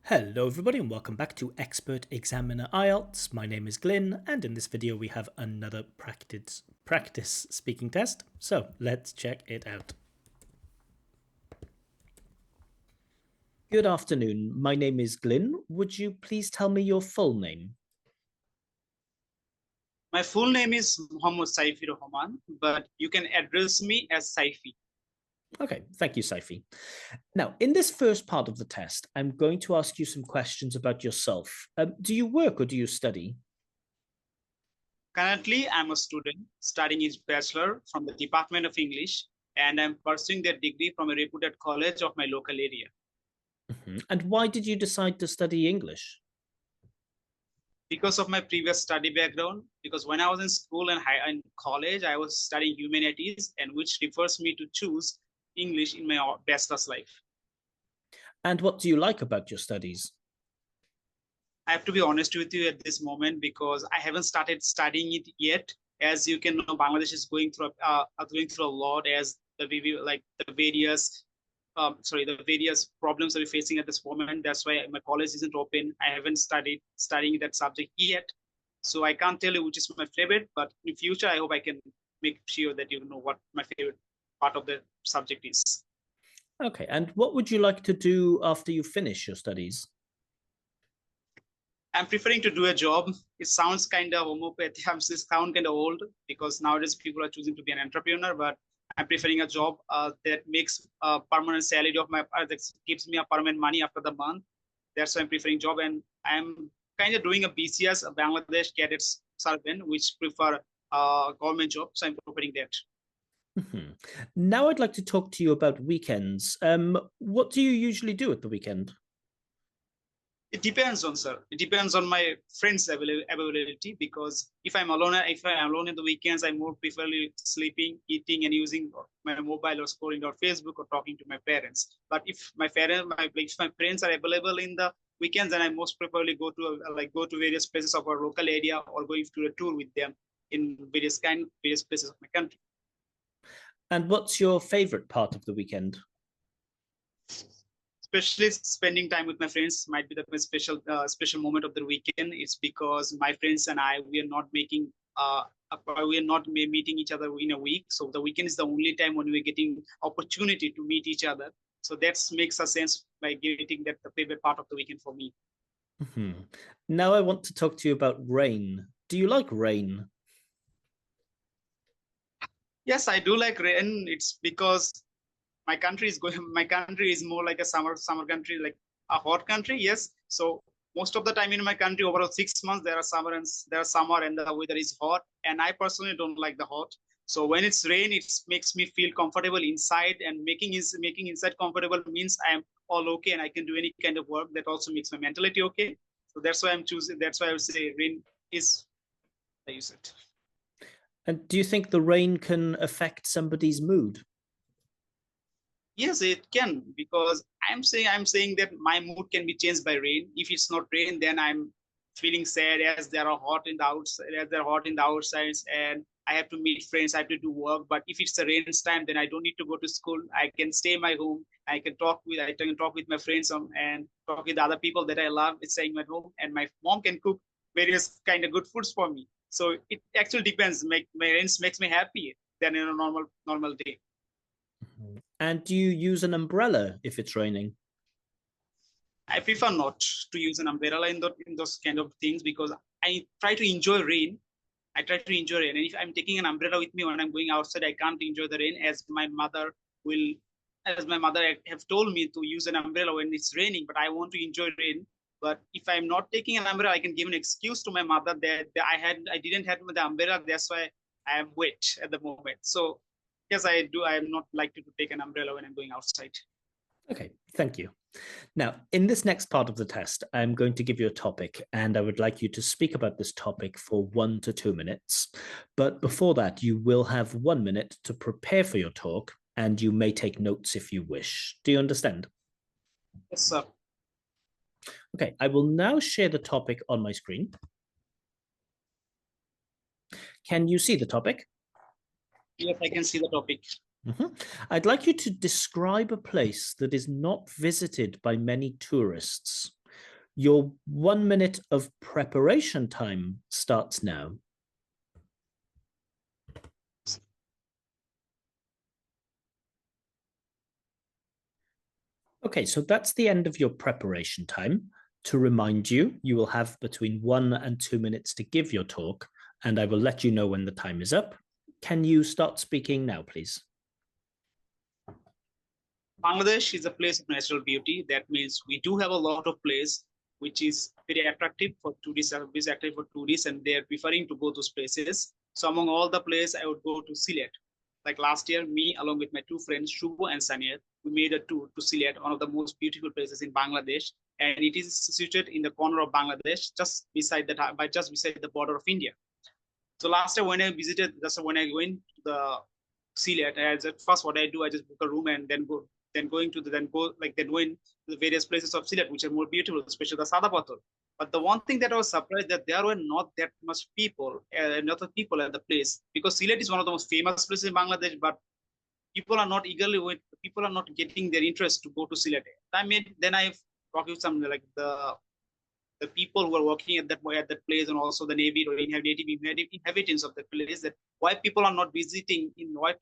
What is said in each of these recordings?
Hello everybody and welcome back to Expert Examiner IELTS. My name is Glyn and in this video we have another practice speaking test. So let's check it out. Good afternoon, my name is Glyn. Would you please tell me your full name? My full name is Muhammad Saife Rahman, but you can address me as Saife. Okay, thank you, Saife. Now, in this first part of the test, I'm going to ask you some questions about yourself. Do you work or do you study? Currently, I'm a student studying his bachelor from the Department of English, and I'm pursuing that degree from a reputed college of my local area. And why did you decide to study English? Because of my previous study background, because when I was in school and college, I was studying humanities, and which refers me to choose English in my bachelor's life. And what do you like about your studies? I have to be honest with you at this moment because I haven't started studying it yet. As you can know, Bangladesh is going through a lot as the various problems that we're facing at this moment. That's why my college isn't open. I haven't studying that subject yet, so I can't tell you which is my favorite. But in future, I hope I can make sure that you know what my favorite part of the subject is. Okay, and what would you like to do after you finish your studies? I'm preferring to do a job. It sounds kind of homeopathy. I'm sound kind of old because nowadays people are choosing to be an entrepreneur. But I'm preferring a job that makes a permanent salary of my that gives me a permanent money after the month. That's why I'm preferring job, and I'm kind of doing a BCS, a Bangladesh Cadets Servant, which prefer a government job. So I'm preferring that. Now I'd like to talk to you about weekends. What do you usually do at the weekend? It depends on, sir. It depends on my friends' availability because if I'm alone in the weekends, I'm more preferably sleeping, eating, and using my mobile or scrolling on Facebook or talking to my parents. But if my friends are available in the weekends, then I most preferably go to various places of our local area or going to a tour with them in various places of my country. And what's your favorite part of the weekend? Especially spending time with my friends might be the most special moment of the weekend. It's because my friends and I we are not meeting each other in a week, so the weekend is the only time when we're getting opportunity to meet each other. So that makes a sense by getting that the favorite part of the weekend for me. Now I want to talk to you about rain. Do you like rain? Yes, I do like rain. It's because my country is more like a summer country, like a hot country. Yes, so most of the time in my country, overall 6 months, there are summer and the weather is hot, and I personally don't like the hot. So when it's rain, it makes me feel comfortable inside, and making inside comfortable means I'm all okay and I can do any kind of work. That also makes my mentality okay. So that's why I would say rain is, I use it. And do you think the rain can affect somebody's mood? Yes, it can, because I'm saying that my mood can be changed by rain. If it's not rain, then I'm feeling sad as they're hot in the outsides, and I have to meet friends, I have to do work. But if it's a rains time, then I don't need to go to school. I can stay in my home. I can talk with my friends and talk with other people that I love. It's staying at home, and my mom can cook various kind of good foods for me. So it actually depends. My rains makes me happy than in a normal day. And do you use an umbrella if it's raining? I prefer not to use an umbrella in those kind of things because I try to enjoy rain. I try to enjoy rain. And if I'm taking an umbrella with me when I'm going outside, I can't enjoy the rain will, as my mother have told me to use an umbrella when it's raining, but I want to enjoy rain. But if I'm not taking an umbrella, I can give an excuse to my mother that I didn't have the umbrella. That's why I am wet at the moment. So yes, I do. I am not likely to take an umbrella when I'm going outside. Okay, thank you. Now, in this next part of the test, I'm going to give you a topic, and I would like you to speak about this topic for 1 to 2 minutes. But before that, you will have 1 minute to prepare for your talk, and you may take notes if you wish. Do you understand? Yes, sir. Okay, I will now share the topic on my screen. Can you see the topic? Yes, I can see the topic. I'd like you to describe a place that is not visited by many tourists. Your 1 minute of preparation time starts now. Okay, so that's the end of your preparation time. To remind you, you will have between 1 and 2 minutes to give your talk, and I will let you know when the time is up. Can you start speaking now, please? Bangladesh is a place of natural beauty. That means we do have a lot of places which is very attractive for tourists, and they're preferring to go to those places. So among all the places, I would go to Sylhet. Like last year, me along with my two friends, Shubho and Samir, we made a tour to Sylhet, one of the most beautiful places in Bangladesh, and it is situated in the corner of Bangladesh, just beside the border of India. So last time when I visited, when I went to the Sylhet, at first what I do, I just book a room and then go to the various places of Sylhet, which are more beautiful, especially the Sadapathar. But the one thing that I was surprised that there were not that much people, not the people at the place, because Sylhet is one of the most famous places in Bangladesh, but people are not getting their interest to go to Sylhet. Then I've talked with some like the people who are working at that place, and also the native inhabitants of the place, that why people are not visiting why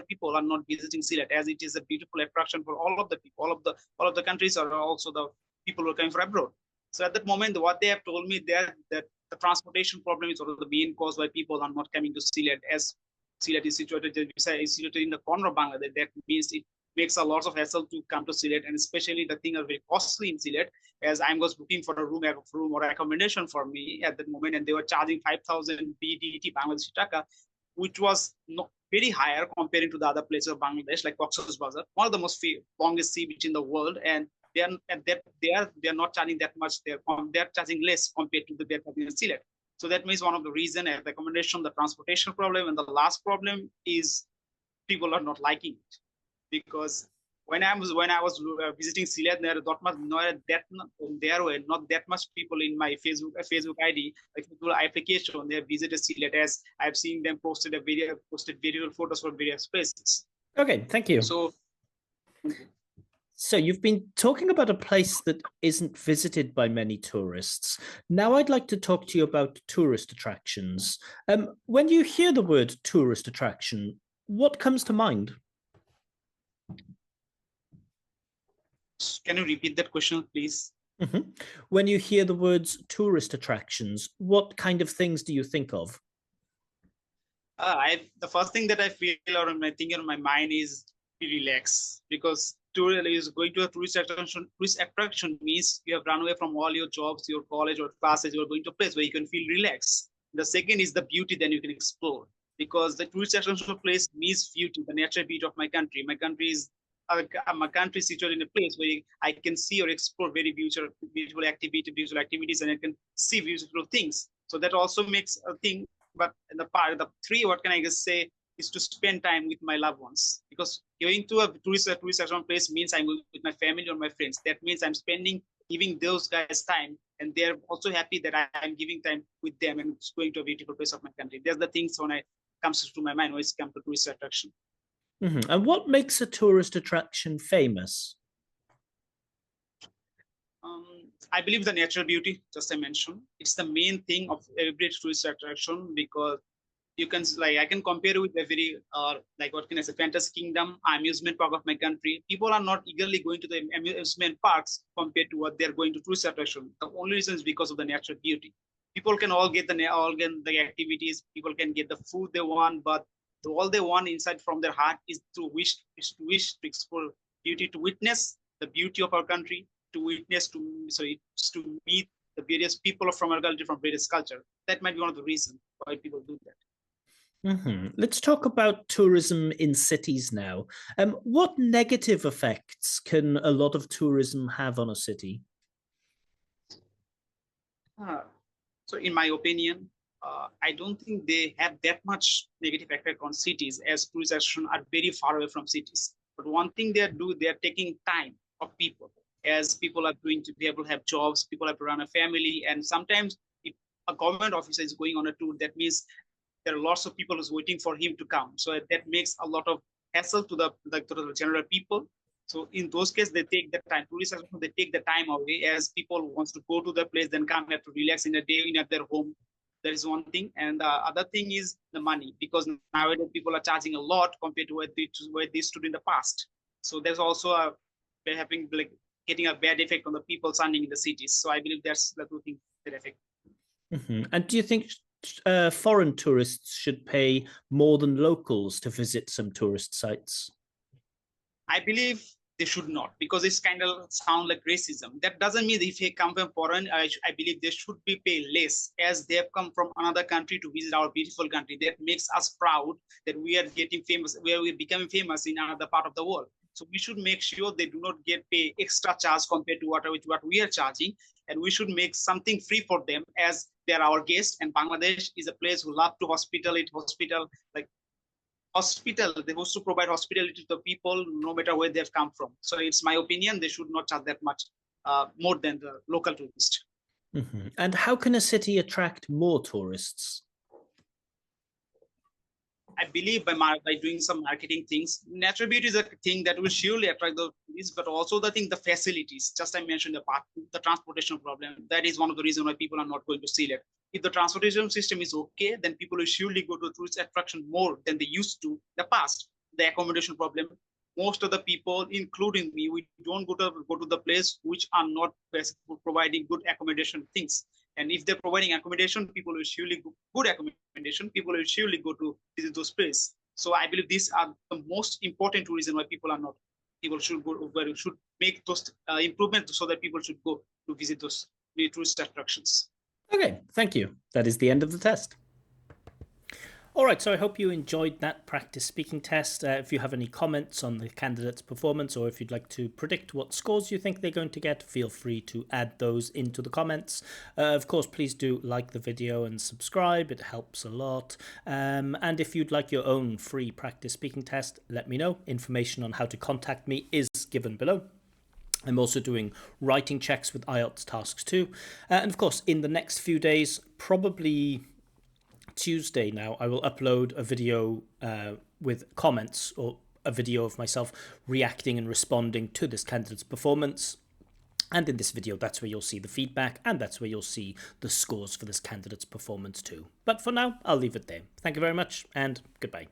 people are not visiting Sylhet, as it is a beautiful attraction for all of the people, all of the countries, or also the people who are coming from abroad. So at that moment, what they have told me there, that the transportation problem is sort of the main cause why people are not coming to Sylhet, as Sylhet is situated in the corner of Bangladesh. That means it makes a lot of hassle to come to Sylhet, and especially the thing are very costly in Sylhet, as I was looking for a room or accommodation for me at that moment, and they were charging 5,000 BDT, Bangladeshi Taka, which was not very higher comparing to the other places of Bangladesh, like Cox's Bazar, one of the most longest sea beach in the world, and they are not charging that much. They're charging less compared to they're charging in Sylhet. So that means one of the reason, the accommodation, the transportation problem, and the last problem is people are not liking it, because when I was visiting Sylhet, there were not that much people in my Facebook ID, like Facebook application. They have visited Sylhet, as I've seen them posted video photos from various places. Okay, thank you. So you've been talking about a place that isn't visited by many tourists. Now I'd like to talk to you about tourist attractions. When you hear the word tourist attraction, what comes to mind? Can you repeat that question, please? Mm-hmm. When you hear the words tourist attractions, what kind of things do you think of? The first thing that I feel or I think in my mind is be relax, because going to a tourist attraction means you have run away from all your jobs, your college or classes. You're going to a place where you can feel relaxed. The second is the beauty, then you can explore, because the tourist attraction place means beauty, the natural beauty of my country. My country is situated in a place where I can see or explore very beautiful activities, and I can see beautiful things. So that also makes a thing. But the three, what can I just say, is to spend time with my loved ones, because going to a tourist attraction place means I'm going with my family or my friends. That means I'm giving those guys time, and they're also happy that I'm giving time with them and going to a beautiful place of my country. There's the things when it comes to my mind when it comes to tourist attraction. Mm-hmm. And what makes a tourist attraction famous? I believe the natural beauty, just I mentioned, it's the main thing of every tourist attraction, because I can compare it with a very what can I say, fantasy kingdom, amusement park of my country. People are not eagerly going to the amusement parks compared to what they're going to tourist attraction. The only reason is because of the natural beauty. People can all get the activities. People can get the food they want, but all they want inside from their heart is to wish to explore beauty, to witness the beauty of our country, to meet the various people from our country, from various culture. That might be one of the reasons why people do that. Mm-hmm. Let's talk about tourism in cities now. What negative effects can a lot of tourism have on a city? So in my opinion, I don't think they have that much negative effect on cities, as tourist attractions are very far away from cities. But one thing they're taking time of people, as people are going to be able to have jobs, people have to run a family, and sometimes if a government officer is going on a tour, that means there are lots of people who's waiting for him to come. So that makes a lot of hassle to the general people. So in those cases, they take the time. Tourists, they take the time away, as people wants to go to the place, then come here to relax in a day in at their home. That is one thing, and the other thing is the money, because nowadays people are charging a lot compared to where they stood in the past. So there's also they're having like getting a bad effect on the people standing in the cities. So I believe that's the two things that affect. And do you think foreign tourists should pay more than locals to visit some tourist sites? I believe they should not, because it's kind of sound like racism. That doesn't mean that if they come from foreign, I believe they should be paid less, as they have come from another country to visit our beautiful country. That makes us proud that we are getting famous, where we're becoming famous in another part of the world. So we should make sure they do not get pay extra charge compared to what we are charging, and we should make something free for them, as they're our guests. And Bangladesh is a place who love to hospital like hospital. They supposed to provide hospitality to the people no matter where they've come from. So it's my opinion they should not charge that much more than the local tourist. And how can a city attract more tourists? I believe by doing some marketing things. Natural beauty is a thing that will surely attract the tourists, but also the facilities. Just I mentioned the transportation problem. That is one of the reasons why people are not going to see it. If the transportation system is okay, then people will surely go to tourist attraction more than they used to in the past. The accommodation problem. Most of the people, including me, we don't go to the place which are not providing good accommodation things. And if they're providing accommodation, people will surely go, good accommodation, people will surely go to visit those places. So I believe these are the most important reason why people should make those improvements, so that people should go to visit those tourist attractions. Okay, thank you. That is the end of the test. All right, so I hope you enjoyed that practice speaking test. If you have any comments on the candidate's performance, or if you'd like to predict what scores you think they're going to get, feel free to add those into the comments. Of course, please do like the video and subscribe. It helps a lot. And if you'd like your own free practice speaking test, let me know. Information on how to contact me is given below. I'm also doing writing checks with IELTS tasks too. And of course, in the next few days, probably Tuesday now, I will upload a video with comments, or a video of myself reacting and responding to this candidate's performance. And in this video, that's where you'll see the feedback, and that's where you'll see the scores for this candidate's performance too. But for now, I'll leave it there. Thank you very much, and goodbye.